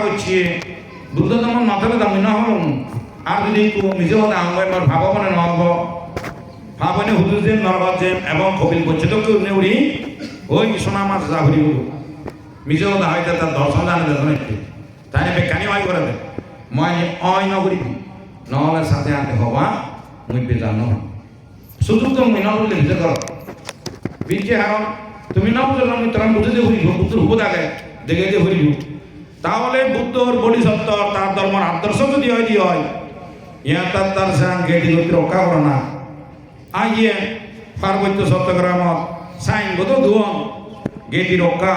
করছি বুদ্ধ তোমার মাথাতে দামি না হল আর যদি নিজে হতে আঙ্গ এবার ভাবো মানে নহব ভাবনে হুদুর যে নরগত যে এবং কপিল করছে তো কেউ নেউড়ি ওই সোনা মাছ যা ঘুরি বলু নিজে হতে হয়তো তার দর্শন জানে দেখুন একটু তাই বেকানি হয় করে দেয় মই অয় নগরিবি নহলে সাথে আনতে হবা মুই বেজানো সুযোগ তো মুই নবুঝলে ভিতরে করো বিজে হারণ তুমি না বুঝলো আমি তোরা বুঝতে ঘুরিব বুদ্ধর হুব থাকে দেখে দিয়ে ঘুরিব তাহলে বুদ্ধর বডি সত্তর তার ধর্মের আদর্শ যদি হয় ইয়া তার সান গেটি গতি রক্ষা করো না আইয়ে পার্বত্য সত্যগ্রামত সাইন বোধ ধুয়ন গেটি রক্ষা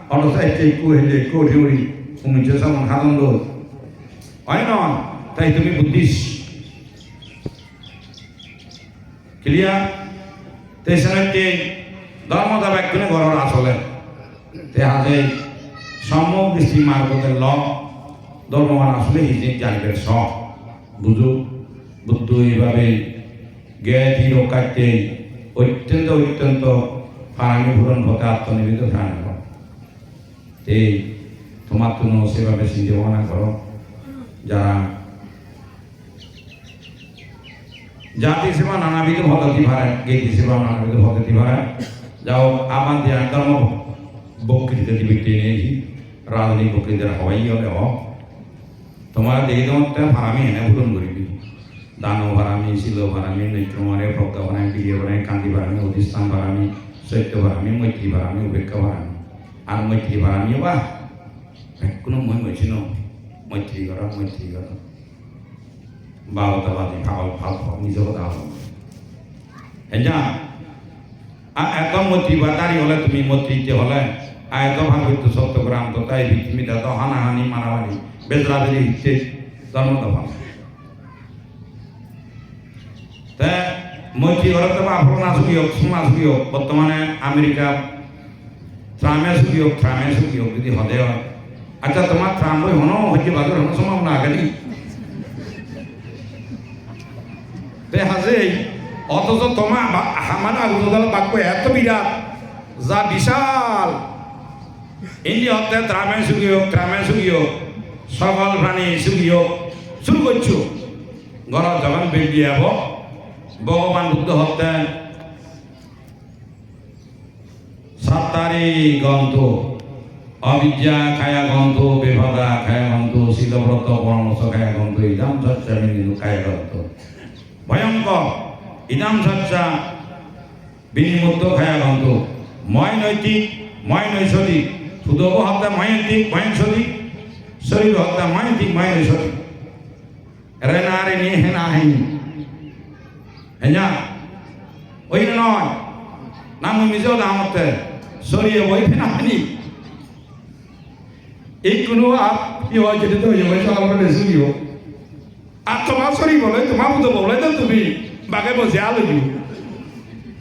অনসাইতে একটু হেলে একটু ঢেউড়ি তুমি যে যেমন আনন্দ হয় নয় তাই তুমি বুদ্ধিস ক্লিয়ার তেসনাতে ধর্মতা ব্যক্তিনে ঘরের আসলে তে আজে সম্যক দৃষ্টি মার্গতের ল ধর্মমান আসলে হিজে জানিবের সব বুঝু বুদ্ধ এইভাবে জ্ঞাতি রক্ষাতে অত্যন্ত ফারামি পূরণ পথে আত্মনিবেদিত প্রাণ এই তোমার তো সেভাবে চিন্তা ভাবনা করো যারা জাতি সেবা নানাবিধ ভগতি ভাড়া গেতি সেবা নানাবিধ ভগতি ভাড়া যাও আবার দিয়ে ধর্ম বক্তৃতা দিবে নিয়েছি রাজনৈতিক বক্তৃতা হওয়াই হলে তোমার দেখে তোমার ভাড়ামি এনে ভূরণ করিবি দানো ভাড়ামি শিল ভাড়ামি নৈক্রমারে প্রজ্ঞা ভাড়ামি প্রিয় ভাড়ামি কান্তি ভাড়ামি অধিষ্ঠান ভাড়ামি সত্য ভাড়ামি মৈত্রী ভাড়ামি উপেক্ষা ভাড়ামি আর মৈত্রী ভাড়ামিও বা কোনো মই মৈছি ন মৈত্রী করা বারোটাবাদী ভাল নিজে কথা হল এজা এত মৈত্রীবাদারি হলে তুমি মৈত্রীতে হলে আর এত ভাগবত সত্যগ্রাম তো তাই পৃথিবীতে এত হানাহানি মারামারি বেদরাবেরি হিচ্ছে জন্ম দেওয়া তা মৈত্রী ঘরে তো আপনার আসুকি হোক সোনা সুখী হোক বর্তমানে আমেরিকা ট্রামে সুখী হোক যদি হদে হয় আচ্ছা তোমার ট্রাম বই হনো হচ্ছে বাজার হনো সম্ভাবনা আগে হাজে অথচ তোমার আমার আগুদাল বাক্য এত বিরাট যা বিশাল ইন্ডিয়া হতে ট্রামে সুখী হোক সকল প্রাণী সুখী হোক শুরু করছো ঘর যখন বেরিয়ে যাব ভগবান বুদ্ধ হতে সাত্তারি গন্ত অবিদ্যা খায়া গন্ত বেভাদা খায়া গন্ত শীলব্রত পরামর্শ খায়া গন্ত ইদাম চর্চা বিন্দু খায়া গন্ত ভয়ঙ্কর ইদাম চর্চা বিনিমুক্ত খায়া গন্ত ময় নৈতিক ময় নৈসদিক সুদব হত্যা ময়ন্তিক ময়সদিক শরীর হত্যা ময়ন্তিক ময় নৈসদিক রেনা রে নিয়ে হেনা হেনি হ্যাঁ ওই নয় নাম নিজেও দামতে শরীরে বই ফেনা হেনি এই কোনো আপনি হয় যেটা তো হয়ে যাবে সকাল করে শুনিও আর তোমার শরীর বলে তোমার মতো বলে তো তুমি বাঘে বসে আলো দিও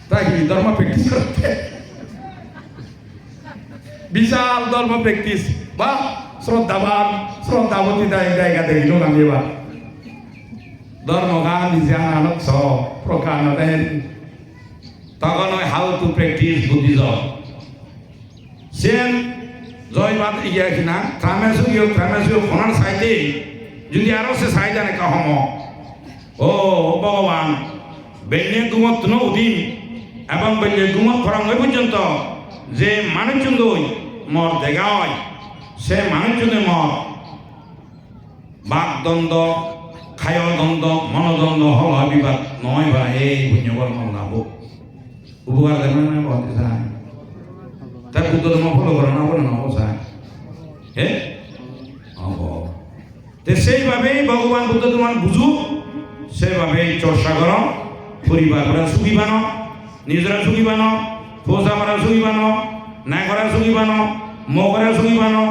তাই ধর্ম প্র্যাকটিস করতে বিশাল ধর্ম প্র্যাকটিস বা শ্রদ্ধাবতী জায়গা দেখিল আমি এবার ধর্মগান নিজে আনন্দ সহ প্রকার দেন তখন ওই হাউ টু প্র্যাকটিস বুদ্ধিজম সেম জয়বাদ ইয়া কিনা ট্রামেসুগিও ফোনার সাইডে যদি আরো সে সাইড আনে কহম ও ভগবান বেলে গুমত ন উদিন এবং বেলে গুমত ফরং ওই পর্যন্ত যে মানুষজন মর দেখা হয় সে মানুষজনে মর বাকদ্বন্দ্ব খায়দ্বন্দ্ব মনোদ্বন্দ্ব হল বিবাদ নয় বা এই পুণ্যকর্ম লাভ উপকার দেবেন না বলতে চায় তার বুদ্ধ ধর্ম ফলো করে না বলে না অবসায় হ্যাঁ সেইভাবেই ভগবান বুদ্ধ তোমার বুঝুক সেভাবেই চর্চা করো পরিবার করা সুখী বানো নিজেরা সুখী বানো পোষা মারা সুখী বানো না করা সুখী বানো মো করা সুখী বানো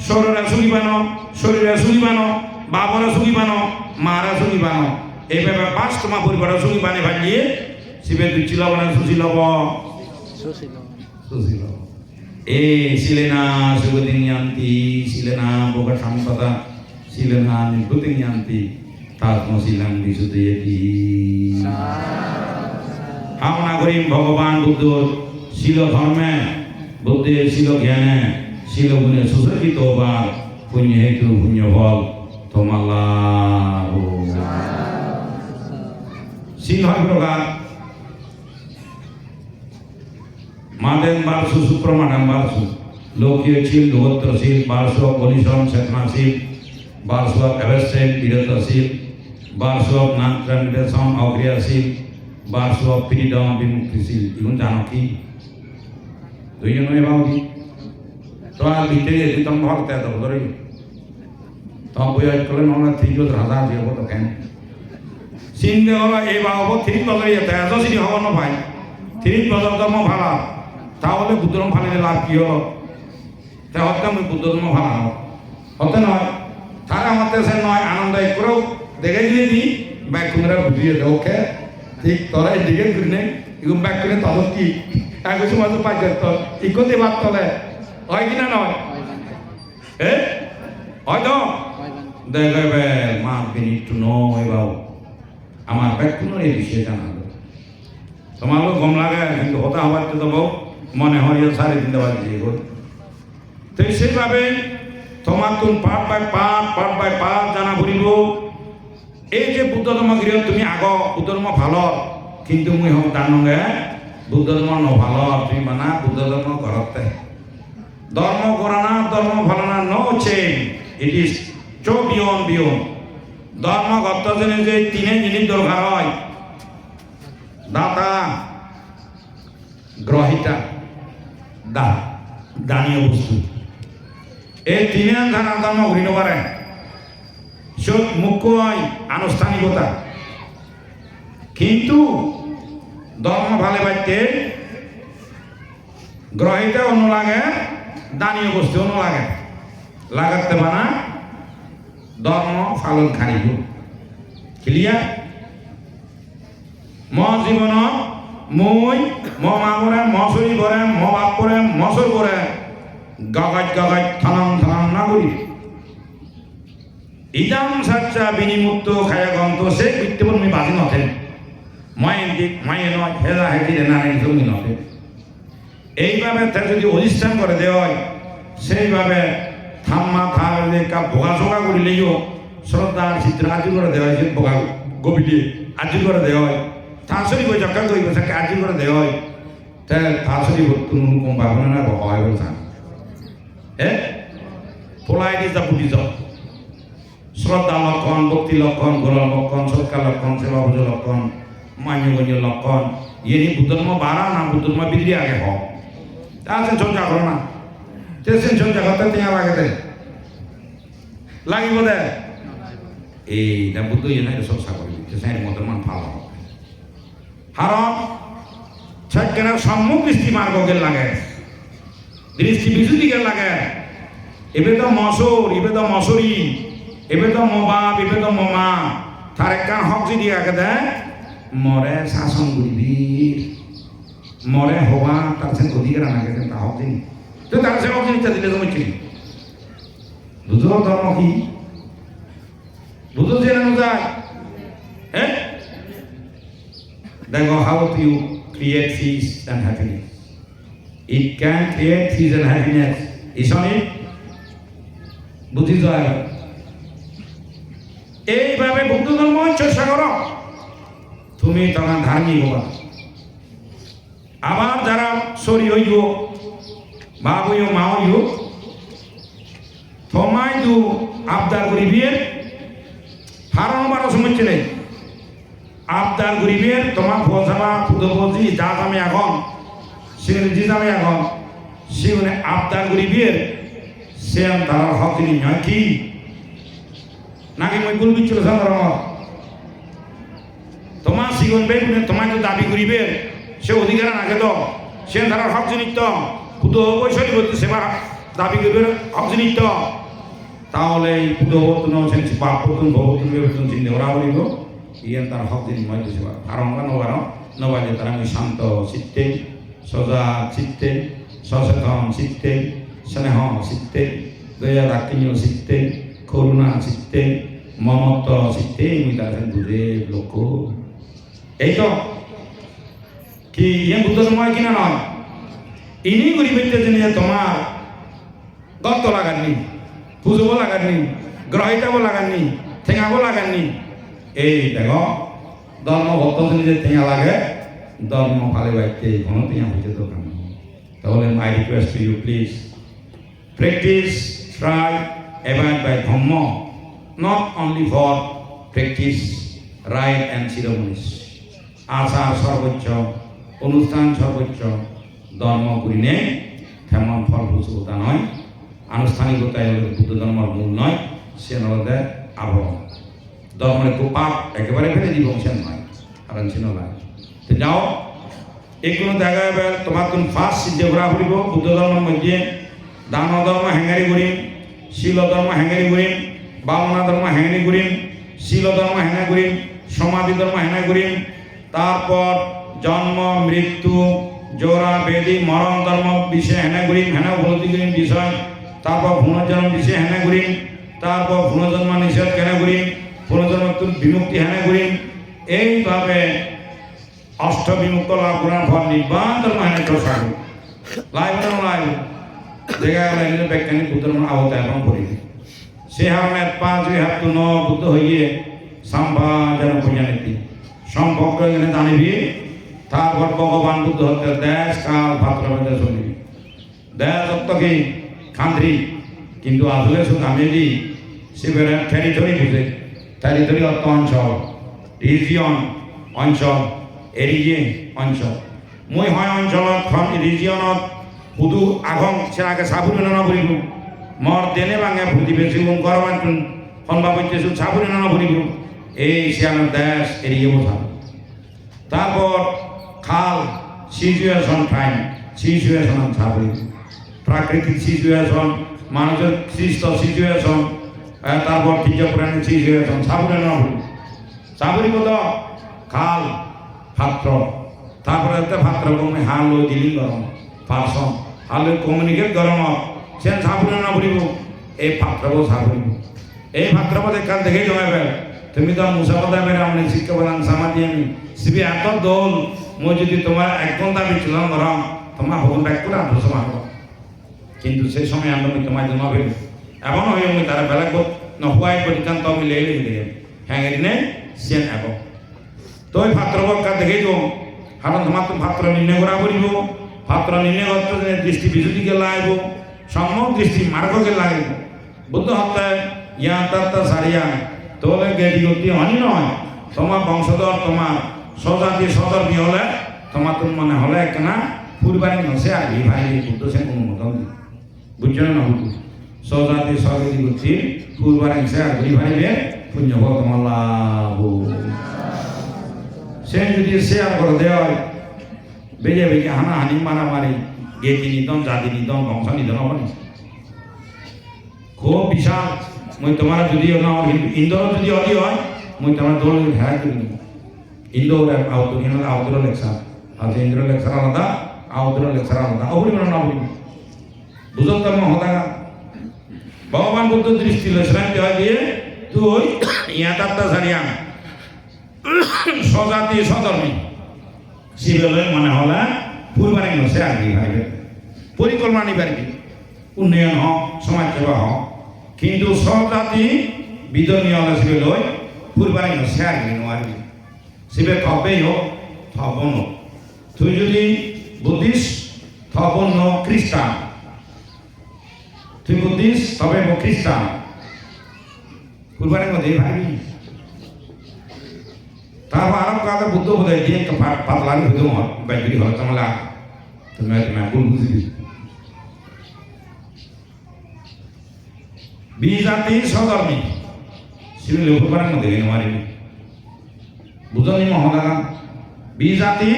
শরীরা সুখী বানো শরীরে সুখী বানো বাবরা সুখী বানো মারা সুখী বানো এইভাবে পাঁচ তোমার পরিবার সুখী বানে ভালিয়ে শিবে দুচ্ছি লব না সুশী লব এ শিলেনা সুগদিনিয়ান্তি শিলেনা বোকা সামকতা শিলেনা নির্গতিনিয়ান্তি তাত্মশীলাং বিশুদ্ধি কামনা করি ভগবান বুদ্ধ শিল ধর্মে বুদ্ধের শিল জ্ঞানে শিল গুণে সুসজ্জিত হবার পুণ্য হেতু পুণ্য ফল তোমার শীল হয় প্রকার মাদেন বারসু সুপ্রমাণম বারসু লৌকিক শীল লোকোত্তরশীল বারসু পরিশ্রম চেতনাশীল বারসু অবশ্যেন বিরতশীল বারসু নাট্রান্বিতম অক্রিয়াশীল বারসু ফ্রিডম বিমুক্তিশীল এগুলো জানো কি দুইজন এবার কি তো আর ভিতরে দিতাম ভক্ত এত ধরে তো বই করলে আমরা তিনজন রাজা যাব তো কেন চিন্তা হলো এই বাবু তিরিশ বছর যেতে এত সিটি হব না ভাই 30 বছর ধর্ম ভাড়া তাহলে বুদ্ধ ধর্ম ফালিলে লাভ কি হলো তা হতে আমি বুদ্ধ ধর্ম ভাড়া হতে নয় তারা আমার দেশে নয় আনন্দ করেও দেখে দিয়ে দিই ব্যাগ কুমরা বুঝিয়ে দেয় ওকে ঠিক তোরা এদিকে ঘুরে নেই এগুলো ব্যাগ করে তত কি এক সময় তো পাই যেত ইকোতে বাদ তলে হয় কিনা নয় হয়তো দেখবে মা বিনি টু নো এবার আমার ব্যাগ কোনো এই বিষয়ে জানাবো তোমারও গম লাগে কিন্তু হতা হবার তো বউ মনে হয় 3:30 বাজে তো সেইভাবে তোমার তুমি পার্ট বাই পার্ট জানা ঘুরিব এই যে বুদ্ধ ধর্ম গৃহ তুমি আগ বুদ্ধ ধর্ম ভালো কিন্তু মুই হোক জানোগে বুদ্ধ ধর্ম ন ভালো তুমি মানা বুদ্ধ ধর্ম ঘরতে ধর্ম করা না ধর্ম ভালো না নো চেঞ্জ ইট ইজ চো বিয়ন ধর্ম গত জনে যে তিনে জিনিস দরকার হয় দাতা গ্রহিতা দানীয় বস্তু এই তিনে ধারা ধর্ম ঘুরি নপারে সব মুখ্য হয় আনুষ্ঠানিকতা কিন্তু ধর্ম ভালে পাইতে গ্রহিতা অন্য লাগে দানীয় বস্তু অন্য লাগে লাগাতে বানা ধর্ম ফালন খানিব ক্লিয়ার ম জীবন মই ম মা করে ম শরীর করে ম বাপ করে মসর করে গাগাজ থানাম না করি ইদাম সাচ্চা বিনিমুক্ত খায়া গন্ত সে বিত্তবন মি বাজি নথেন মায়ে নয় হেলা হেঁটে না নেই জমি নথে এইভাবে তার যদি অধিষ্ঠান করে দেওয়া হয় সেইভাবে থাম্মা থামলে কা ভোগা সোগা করিলেও শ্রদ্ধার চিত্র আজি করে দেওয়া হয় ভোগা গভীরে আজি করে দেওয়া হয় তাছাড়ি বই জক্কা করি তাকে আজি করে দেওয়া হয় তাছাড়ি তুমি কম ভাবনা না হয় বলে থাক পোলাইট ইজ দ্য বুদ্ধিজম শ্রদ্ধা লক্ষণ ভক্তি লক্ষণ গোল লক্ষণ সৎকার লক্ষণ সেবা পুজো লক্ষণ মান্যগণ্য লক্ষণ ইয়ে বুদ্ধ ধর্ম বাড়া না বুদ্ধ ধর্ম বিক্রি আগে হোক তা চর্চা করো না তেসেন চর্চা করতে টেঙা লাগে লাগিব দে এইটা বুদ্ধ ইয়ে চর্চা করি তেসেন মুসলমান ভালো হবে কারণ সেখানে সম্মুখ দৃষ্টি মার্গকে লাগে দৃষ্টি বিশুদ্ধিকে লাগে এবে তো মসুর এবে তো মসুরি এবে তো মবাব এবে তো মমা তার একখান হক যদি আগে দেয় মরে শাসন করিবির মরে হওয়া তার সে অধিকার আনাকে তা হক দিন তো তার সে হক জিনিসটা দিলে তুমি চিনি বুঝলো ধর্ম কি বুঝলো জেনে যায় হ্যাঁ দেখো how to you create peace and happiness it can create peace and happiness isn't it বুঝি যায় এইভাবে বুদ্ধ ধর্ম চর্চা করো তুমি তখন ধার্মিক হবা আবার যারা সরি হইব বাপ হইও মা হইব তোমায় দু আবদার গরিবের ফারণ বারো সমস্যা নেই আবদার গরিবের তোমার বোঝাবা পুদো বলছি যা আমি এখন সেখানে যে আমি এখন সেখানে আবদার গরিবের সে তার হক তিনি নয় কি নাকি মই গুল বিচ্ছিল ধর তোমার সিগন বেগুনে তোমাকে দাবি করিবে সে অধিকার নাগে তো সে তার হক জিনিস তো পুদো বৈশালী বলতে সেবা দাবি করিবে হক জিনিস তো তাহলে এই পুদো বর্তন বাপ বর্তন ভবতন বেতন চিন্তা করা বলিব ইয়ে তার হক জিনিস মই তো সেবা আর অঙ্গা নবাজে তারা আমি শান্ত চিত্তে সজা চিত্তে সচেতন চিত্তে স্নেহ চিত্তে দয়া দাক্ষিণ্য চিত্তে করুণা চিত্তে মমত্ব চিত্তে আমি তাদের বুঝে লক্ষ্য এই তো কি ইয়ে বুদ্ধ সময় কিনা নয় ইনি গরিবের জন্য তোমার গর্ত লাগাননি পুজোবো লাগাননি গ্রহিতাবো লাগাননি ঠেঙাবো লাগাননি এই দেখো ধর্ম ভক্ত যে ঠেঙা লাগে ধর্ম ফালে বাইতে কোনো ঠেঙা হইতে দরকার নেই তাহলে my request to you please practise try abide by dhamma not only for practice rite and ceremonies আচার সর্বোচ্চ অনুষ্ঠান সর্বোচ্চ ধর্ম করিনে তেমন ফলপ্রসূতা নয় আনুষ্ঠানিকতায় বুদ্ধ ধর্মের মূল নয় সে নলদে আবহাওয়া ধর্মের পাপ একেবারে ফেলে দিব সে নয় কারণ সে নয় তো যাও এগুলো দেখা যাবে তোমার তুমি ফার্স্ট সিদ্ধ করা ফুরিব বুদ্ধ ধর্মের মধ্যে দান ধর্ম হ্যাঙ্গারি করিম শিল ধর্ম হ্যাঙ্গারি করিম বামনা ধর্ম হ্যাঙ্গারি করিম শিল ধর্ম হ্যাঙ্গা করিম সমাধি ধর্ম হ্যাঙ্গা করিম তারপর জন্ম মৃত্যু জোড়া বেদি মরণ ধর্ম বিষয়ে হেনা করিম হেনা উপলব্ধি করিম বিষয় তারপর পুনর্জন্ম বিষয়ে হেনা করিম তারপর পুনর্জন্ম নিষেধ কেনা করিম পুনর্জন্ম বিমুক্তি হেনা করিম এইভাবে অষ্ট বিমুক্ত লাভ করার ফল নির্বাণ ধর্ম হেনা প্রসার লাইভ না লাইভ দেখা গেল বৈজ্ঞানিক বুদ্ধ ধর্ম আওতায় এবং করি সে হারণে পাঁচ হাত ন বুদ্ধ হইয়ে সাম্বা যেন পূজানীতি সম্পর্ক এখানে জানিবি তারপর ভগবান বুদ্ধ হতে দেশ কাল ভাত্রভেদে চলিবি দেশ অর্থ কি কান্ত্রি কিন্তু আসলে শুধু আমি যদি শিবের টেরিটরি বুঝে টেরিটরি অর্থ অঞ্চল রিজিয়ন অঞ্চল এরিয়ে অঞ্চল মই হয় অঞ্চলত রিজিয়নত শুধু আগং সেনাকে সাবুরি নভরিব মর দেনে ভাঙে ভুতি বেশি গরমান সন্ভা করতেছো সাবুরি নভরিব এই সিয়ানোর দেশ এড়িয়ে বোঝা তারপর খাল সিচুয়েশন টাইম সিচুয়েশন সাবরি প্রাকৃতিক সিচুয়েশন মানুষের সৃষ্ট সিচুয়েশন তারপর টিচাপুরানের সিচুয়েশন সাবুরি নভরি সাবরি কত খাল পাত্র তারপরে পাত্র কমে হাল লই দিলি গরম পার্সন হাল কমিউনিকেট গরম সে সাবুরি নভরিব এই পাত্রব সাবরিব এই পাত্রব দেখাল দেখেই জমাবে তুমি তো মুসাফা বেড়ে আমি শিক্ষা প্রদান সামাজি আমি সিবি এত দোল মই যদি তোমার এক ঘন্টা বিচলন ধরাম তোমার ভবন ব্যাক করে আনন্দ সময় হব কিন্তু সেই সময় আমি তোমার জন্য ভেবে এমন হয়ে আমি তারা বেলা নহুয়াই পরিকান্ত আমি লেই লেগে দিয়ে হ্যাঁ এদিনে সেন এব তো ওই ভাত্রবকা দেখেই তো কারণ তোমার তো ভাত্র নির্ণয় করা করিব ভাত্র নির্ণয় করতে দৃষ্টি বিজুতিকে লাগাইব সম্যক দৃষ্টি মার্গকে লাগাইব বুদ্ধ হত্যায় ইয়া তাত্তা সারিয়া তোলে গেদি গতি হনি নয় তোমার বংশধর তোমার স্বজাতি সদর্মী হলে তোমার তুমি মনে হলে কেনা পরিবারে নসে আর এই ভাই বুদ্ধ সে অনুমোদন বুঝছো না বুঝু স্বজাতি সগতি গতি পরিবারে সে আর এই ভাইলে পুণ্য তোমার লাভ সে যদি শেয়ার করে দেওয়া বেজে বেজে হানাহানি মারামারি গেতি নিতন জাতি নিতন বংশ নিতন হবনি খুব বিশাল মই তোমার যদি ইন্দোর যদি অদি হয় মই তোমার দোল হেরা করি ইন্দোর আউটডোর লেকচার আর ইন্দোর লেকচার আলাদা আউটডোর লেকচার আলাদা অবরি মানে না বলি বুঝল ধর্ম হতা ভগবান বুদ্ধ দৃষ্টি শ্রান্তি হয় দিয়ে তুই ইয়াতাত্তা সারিয়া স্বজাতি সধর্মী শিবেলয় মনে হলে পরিবারে নসে আগে ভাইবে পরিকল্পনা নিবারবি উন্নয়ন হোক সমাজ সেবা হোক কিন্তু সব জাতি বিধনীয় শিবে লই পরিবারে নসে আগে নোয়ারবি শিবে থবেই হোক থবন হোক তুই যদি বুদ্ধিস্ট থবন খ্রিস্টান তুই বুদ্ধিস্ট তবে খ্রিস্টান পরিবারে মধ্যে ভাবি তারপর আরো কাদা বুদ্ধ বোধহয় দিয়ে একটা পাতলানি বুদ্ধ বাইরে হয় তাহলে তুমি ভুল বুঝবি বিজাতি সধর্মী শিবির লোকপারের মধ্যে মারিবি বুঝলি মহদান বিজাতি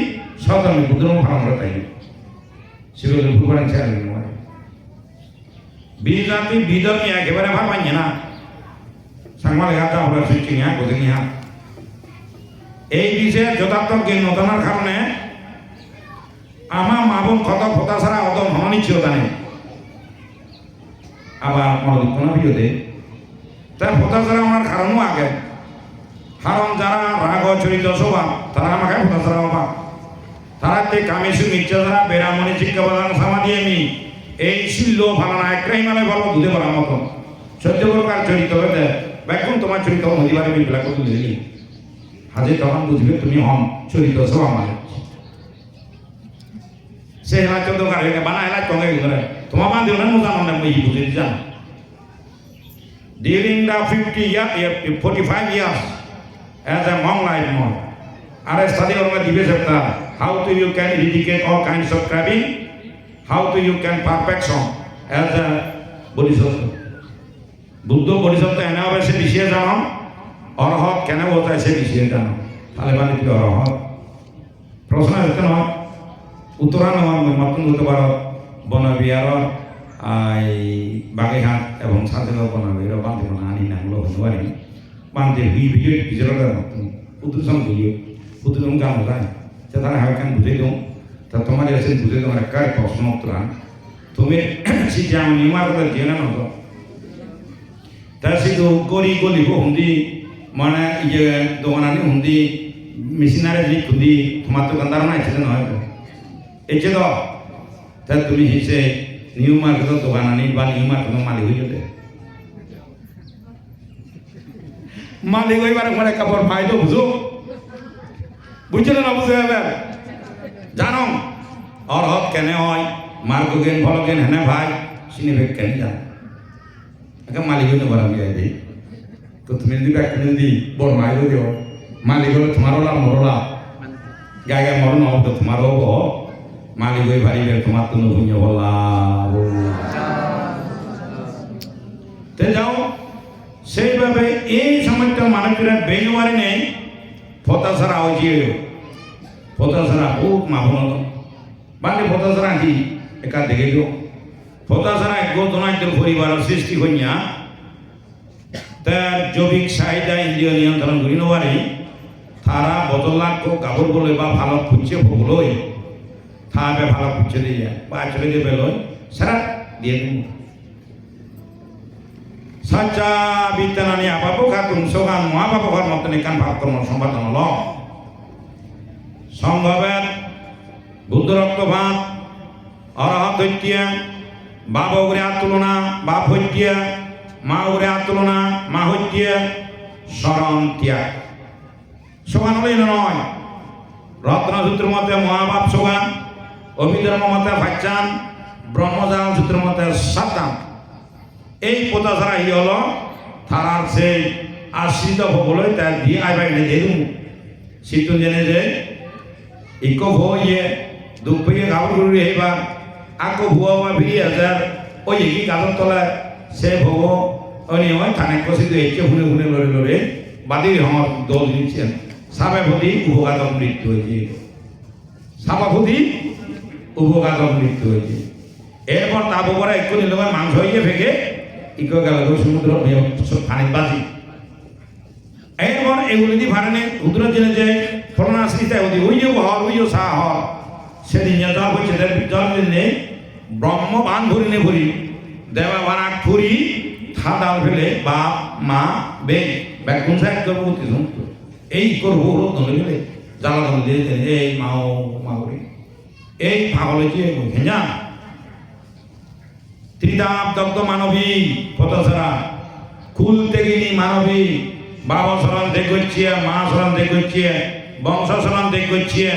সধর্মী বুদ্ধ ভালো তাই শিবির লোকপারের ছেড়ে মারি বিজাতি বিধর্মী একেবারে ভাবাই না সাংমালে হাতে আমরা সুইচিং হ্যাঁ বোঝেনি হ্যাঁ এই বিষয়ে যথার্থ জ্ঞান নতনার কারণে আমার মা বোন কত ফোতা ছাড়া অত মহানিচ্ছতা নেই আবার মনোদিক্ষণ বিরোধে তাই ফোতা ছাড়া আমার কারণও আগে কারণ যারা রাগ চরিত স্বভাব তারা আমাকে ফোতা ছাড়া অভাব তারা কামেশু মির্চা ছাড়া বেড়ামণি শিক্ষা প্রদান সামাদি আমি এই শিল্য ফালানা একটা হিমালয় বলো দুধে বলার মতো চৈত্য প্রকার চরিত হতে ব্যাকুম তোমার চরিত মদিবারে বিপ্লাক তুলি হাজে তখন বুঝবে তুমি হম চরিত সব আমার সে হেলা চন্দ্র কার বানা হেলা চঙ্গে গেলে তোমার বান দিও না মোজা নয় মই বুঝে জান during the 45 years as a monk life monk I study on the debate chapter how to you can eradicate all kinds of craving how to you can perfection as a bodhisattva Buddha bodhisattva এনে হবে সে বিষয়ে জানো অরহত কেন বোঝায় সে বিষয়ে জানো তাহলে মানে কি অরহত প্রশ্ন হতে নয় উত্তরা নয় মতন হতে পারো বনবিহার বাগেরহাট এবং সাথেও বনবিহার বান্ধে আনি নামলো হতে বান্ধে হুই ভিডিও বিজয় উদ্দেশ্য ভিডিও উদ্দেশ্য জানো যায় তারা হালকান বুঝে দিও তা তোমার এসে বুঝে তোমার একটা প্রশ্ন উত্তর তুমি শিখে আমি নিমার করে জেনে নতো তা শুধু গড়ি গলি হুন্দি মানে ইয়ে দোকানি হুন্দি মেশিনারি লিক হুন্দি তোমার তো গন্ধার না এসে নয় এসে তো তা তুমি হিসে নিউ মার্কেট দোকানি বা নিউ মার্কেট মালিক হয়ে যেতে মালিক হইবার মানে কাপড় পাই তো বুঝো বুঝছে না বুঝে যাবে জানো অরহত কেন হয় মার্গ জ্ঞান ফল জ্ঞান হ্যাঁ ভাই সিনেভেক কেন জানো একটা মালিক হইতে পারা যায় দিই তো তুমি যদি একটা যদি বড় মাই দিও মালিক হলে তোমারও লাভ মরো লাভ গায়ে গায়ে মরো নব তো তোমারও হব মালিক হয়ে ভারী বের তোমার তো নভুঞ্জ বলা তে যাও সেইভাবে এই সময়টা মানুষেরা বেইমারি নেই ফতা ছাড়া হয়েছে ফতা ছাড়া বহুত মাভন বাকি ফতা ছাড়া কি একা দেখে গো ফতা ছাড়া গোধনাইতের পরিবারের সৃষ্টি হইয়া তার জৈবিক চাহিদা ইন্দ্রিয় নিয়ন্ত্রণ করি নেওয়ারে তারা বদলাক কাপড় বলে বা ভালো খুঁজছে ভোগলই থাকবে ভালো খুঁজছে দিয়ে বা চলে যাবে লই সারা দিয়ে দিন সাচ্চা বিদ্যানানি আপাপো খাতুন সোগান মহাপাপকার মতন একান ভাবকর্ম সম্পাদন হল সম্ভবের বুদ্ধ রক্তভাত অরহত হইতিয়া বাপ ওগরে হাত তুলনা বাপ হইতিয়া মা ওগরে হাত তুলনা মা হইতিয়া স্মরণ ত্যাগ সোগান হলেই নয় রত্নসূত্র মতে মহাবাপ সোগান অভিধর্ম মতে ভাচ্চান ব্রহ্মজাল সূত্র মতে সাতান এই পোতা ছাড়া ই হলো তারার সেই আশ্রিত ভোগলৈ তার দিয়ে আইবাই না যেরুম শীতল জেনে যে ইকো ভয়ে দুঃখ পেয়ে গাবর করি এইবার আকো ভুয়া বা ভিড়ি হাজার ওই একই গাছের তলায় সে ভোগ অনি হয় থানে কষিত একে হুনে হুনে লড়ে লড়ে বাদির আমার দল দিচ্ছেন সাবাভূতি উপঘাতক মৃত্যু হয়েছে সাবাভূতি উপঘাতক মৃত্যু হয়েছে এরপর তা বকরা একটু নিল মাংস হয়ে ফেকে ইকো গেল সমুদ্র পানি বাজি এরপর এগুলি দিয়ে ভাড়ানে উদ্র জেনে যে ফলনা আসিতে ওই যে হর ওই যে সা হর সেদিন জল হচ্ছে জল দিলে ব্রহ্ম বান ভরিনে ভরি দেবা বানাক ফুরি থাদাল ফেলে বাপ মা বে ব্যাকুন সাহেব করবো এই করবো ধরে ফেলে জ্বালা ধরে দিয়ে এই মাও মাগরি এই পাগলে যে ঘেঞ্জা ত্রিতাপ দগ্ধ মানবী পথছড়া খুলতে গিনি মানবী বাবা সরণ দেখছে মা সরণ দেখছে বংশ সরণ দেখছে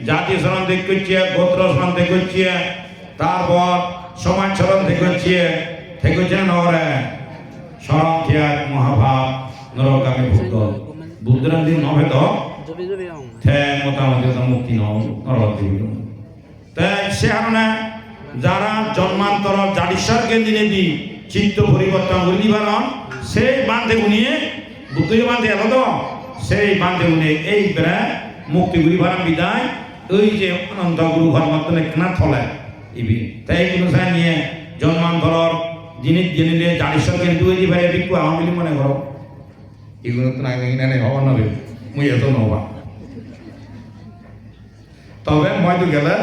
জাতি সরণ দেখছে গোত্র সরণ দেখছে তারপর সমাজ সরণ দেখছে দেখছে নগরে সরণ ত্যাগ মহাভাব নরকামী বুদ্ধ বুদ্ধরান্তি নভেদ মোটামুটি মুক্তি নরক তাই সে কারণে যারা জন্মান্তর জাডিশ্বরকে দিনে দি চিত্ত পরিবর্তন করে দিবারণ সেই বান্ধে উনিয়ে বুদ্ধ বান্ধে এলো তো সেই বান্ধে উনি এই বেড়া মুক্তি গুরিভারাম বিদায় ওই যে অনন্ত গুরু ঘর মতনে কেনা থলে ইবি তাই কোনো সাই নিয়ে জন্মান্তর জিনিস জেনে জাডিশ্বরকে দুই দিবারে বিকু আমার বলে মনে করো এগুলো তো না নেই হওয়ার নবে মুই এত নবা তবে মই তো গেলে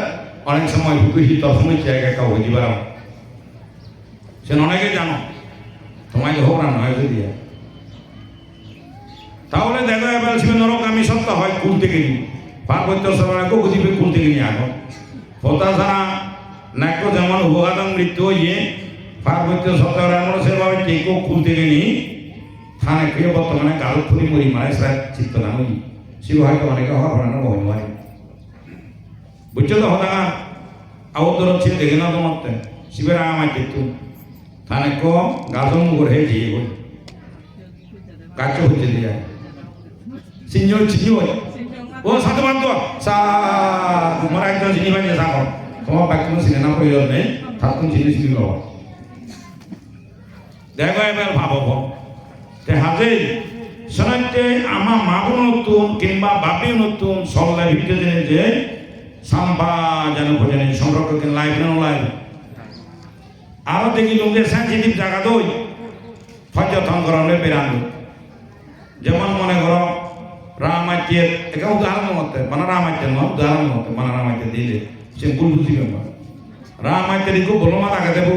অনেক সময় হুকুহি তসময় জায়গা কাউ হয়ে দিবার সে অনেকে জানো তোমাকে হোক না নয় যদি তাহলে দেখো এবার সে নরক আমি সত্য হয় কুল থেকে নি পার্বত্য সরণাকে বুঝিবে কুল থেকে নিয়ে আগে ফতা ছাড়া নাক্য যেমন উপঘাতক মৃত্যু হইয়ে পার্বত্য সত্তাগ্রহ সেভাবে টেকো খুলতে গেলি থানে খেয়ে বর্তমানে গাল খুলি মরি মারে সারা চিত্ত না হই শিব হয়তো অনেকে হওয়ার পড়ানো বহন হয় বুঝছো তো হতা আউদ্দর হচ্ছে দেখে না তোমার শিবের আমায় দেখতো থানে ক গাজন মুগর হে দিয়ে বই কাজ হচ্ছে দিয়ে সিনিয়র সিনিয়র ও সাথে বান্ধব সা তোমার একজন চিনি পাইনি সাকো তোমার বাকি কোনো চিনে না প্রয়োজন নেই থাকুন চিনি চিনি লব দেখো এবার ভাবো তে হাজে শোনাইতে আমার মাগুন নতুন কিংবা বাপি নতুন সল্লাই ভিতরে যে সাম্বা যেন ভোজনে সংরক্ষক লাইভ না লাইভ আরো দেখি লোকের সেন্সিটিভ জায়গা দই সচেতন করানো বেরানো যেমন মনে করো রামায়তের এটা উদাহরণ মতে মানে রামায়তের নয় উদাহরণ মতে মানে রামায়তে দিলে সে ভুল বুঝি ব্যাপার রামায়তের খুব বলমাত আগে দেব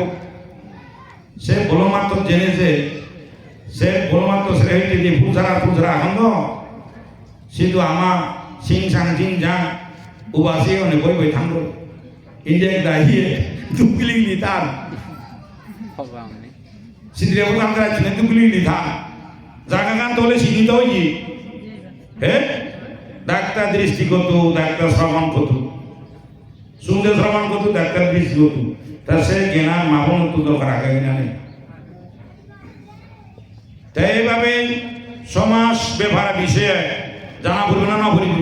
সে বলমাত্র জেনেছে সে বলমাত্র সে হইতে যে ফুলছাড়া আনন্দ কিন্তু আমার সিং সাং সিং যাং উবাসী অনেক বই বই থামলো ইন্ডিয়া দাঁড়িয়ে দুপুলি নিতাম সিদ্ধিরে প্রোগ্রাম করাচ্ছিলেন দুপুলি নিতাম জায়গা গান তোলে শিক্ষিত হয়েছি হ্যাঁ ডাক্তার দৃষ্টিগত ডাক্তার শ্রবণ কত শুনতে শ্রবণ কত ডাক্তার দৃষ্টিগত তার সে জ্ঞান মাপন তো দরকার আগে কিনা নেই তাই এইভাবে সমাজ ব্যবহার বিষয়ে জানা ভুলবে না ভুলিব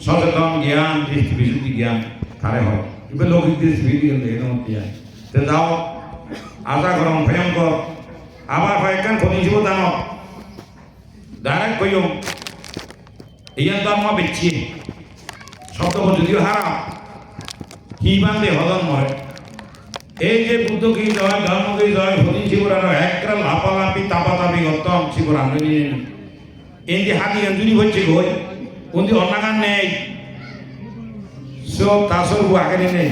সচেতন জ্ঞান দৃষ্টি বিশুদ্ধি জ্ঞান তারে হয় এবার লৌকিক দৃষ্টি বিশুদ্ধি জ্ঞান তে যাও আশা গরম ভয়ঙ্কর আবার ভয়ঙ্কর ক্ষতি জীব দানব ডাইরেক্ট কইও ইয়ান তো আমার বেচি শব্দ যদিও হারা কি বান্ধে হদন মরে এই যে বুদ্ধ কি জয় ধর্ম কি জয় হরি শিবরানো একটা লাপালাপি তাপাতাপি গতম শিবরান এই যে হাতি এঞ্জুরি হচ্ছে গই কোন অন্নাগান নেই সব তাসর আগে নেই